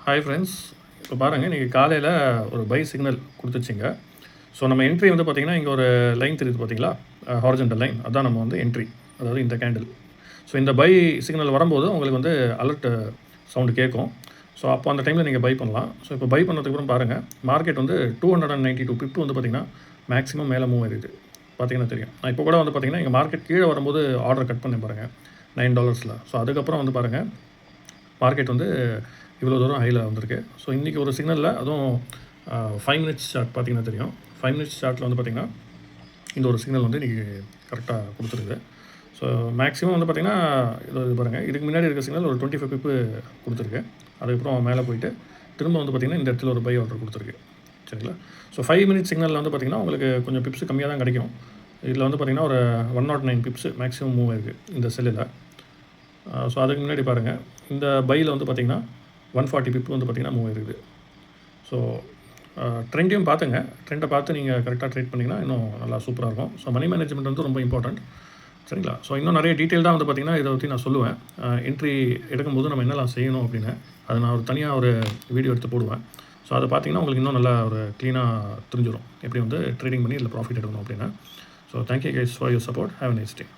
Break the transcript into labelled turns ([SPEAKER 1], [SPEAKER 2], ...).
[SPEAKER 1] Hi friends. இப்போ பாருங்கள், இன்றைக்கி காலையில் ஒரு பை சிக்னல் கொடுத்துச்சிங்க. ஸோ நம்ம என்ட்ரி வந்து பார்த்திங்கன்னா, இங்கே ஒரு லைன் தெரியுது பார்த்தீங்களா, ஹாரிஜன்டல் லைன், அதுதான் நம்ம வந்து என்ட்ரி, அதாவது இந்த கேண்டில். ஸோ இந்த பை சிக்னல் வரும்போது உங்களுக்கு வந்து அலர்ட் சவுண்டு கேட்கும். ஸோ அப்போ அந்த டைமில் நீங்கள் பை பண்ணலாம். ஸோ இப்போ பை பண்ணதுக்கப்புறம் பாருங்கள், மார்க்கெட் வந்து 292 பிப் வந்து பார்த்திங்கன்னா மேக்ஸிமம் மேலே மூவ் ஆகிடுது. பார்த்தீங்கன்னா தெரியும். நான் இப்போ கூட வந்து பார்த்திங்கன்னா, இங்கே மார்க்கெட் கீழே வரும்போது ஆர்டர் கட் பண்ணி பாருங்கள் $9. ஸோ அதுக்கப்புறம் வந்து பாருங்கள், மார்க்கெட் வந்து இவ்வளோ தூரம் ஹையில் வந்திருக்கு. ஸோ இன்றைக்கி ஒரு சிக்னலில், அதுவும் 5 மினிட்ஸ் சார்ட் பார்த்திங்கன்னா தெரியும். 5 மினிட்ஸ் சார்ட்டில் வந்து பார்த்திங்கன்னா இந்த ஒரு சிக்னல் வந்து இன்றைக்கி கரெக்டாக கொடுத்துருக்குது. ஸோ மேக்ஸிமம் வந்து பார்த்திங்கன்னா இது பாருங்கள், இதுக்கு முன்னாடி இருக்க சிக்னல் ஒரு 25 பிப்பு கொடுத்துருக்கு. அதுக்கப்புறம் மேலே போயிட்டு திரும்ப வந்து பார்த்திங்கன்னா இந்த இடத்துல ஒரு பை ஆர்டர் கொடுத்துருக்கு. சரிங்களா? ஸோ 5 மினிட்ஸ் சிக்னலில் வந்து பார்த்திங்கன்னா உங்களுக்கு கொஞ்சம் பிப்ஸ் கம்மியாக தான் கிடைக்கும். இதில் வந்து பார்த்திங்கன்னா ஒரு 109 பிப்ஸ் மேக்ஸிமம் மூவ் ஆயிருக்கு இந்த செல்லில். ஸோ அதுக்கு முன்னாடி பாருங்கள், இந்த பையில் வந்து பார்த்திங்கன்னா 140 பிப் வந்து பார்த்திங்கன்னா மூவ் ஆயிருக்குது. ஸோ ட்ரெண்டையும் பார்த்துங்க. ட்ரெண்டை பார்த்து நீங்கள் கரெக்டாக ட்ரேட் பண்ணிங்கன்னா இன்னும் நல்லா சூப்பராக இருக்கும். ஸோ மணி மேனேஜ்மெண்ட் வந்து ரொம்ப இம்பார்ட்டண்ட். சரிங்களா? ஸோ இன்னும் நிறைய டீட்டெயில்டாக வந்து பார்த்திங்கன்னா இதை பற்றி நான் சொல்லுவேன். என்ட்ரி எடுக்கும்போது நம்ம என்னெல்லாம் செய்யணும் அப்படின்னு, அதை நான் ஒரு தனியாக ஒரு வீடியோ எடுத்து போடுவேன். ஸோ அதை பார்த்திங்கன்னா உங்களுக்கு இன்னும் நல்லா ஒரு க்ளீனாக தெரிஞ்சிடும் எப்படி வந்து ட்ரேடிங் பண்ணி இதில் ப்ராஃபிட் எடுக்கணும் அப்படின்னு. So thank you guys for your support. Have a nice day.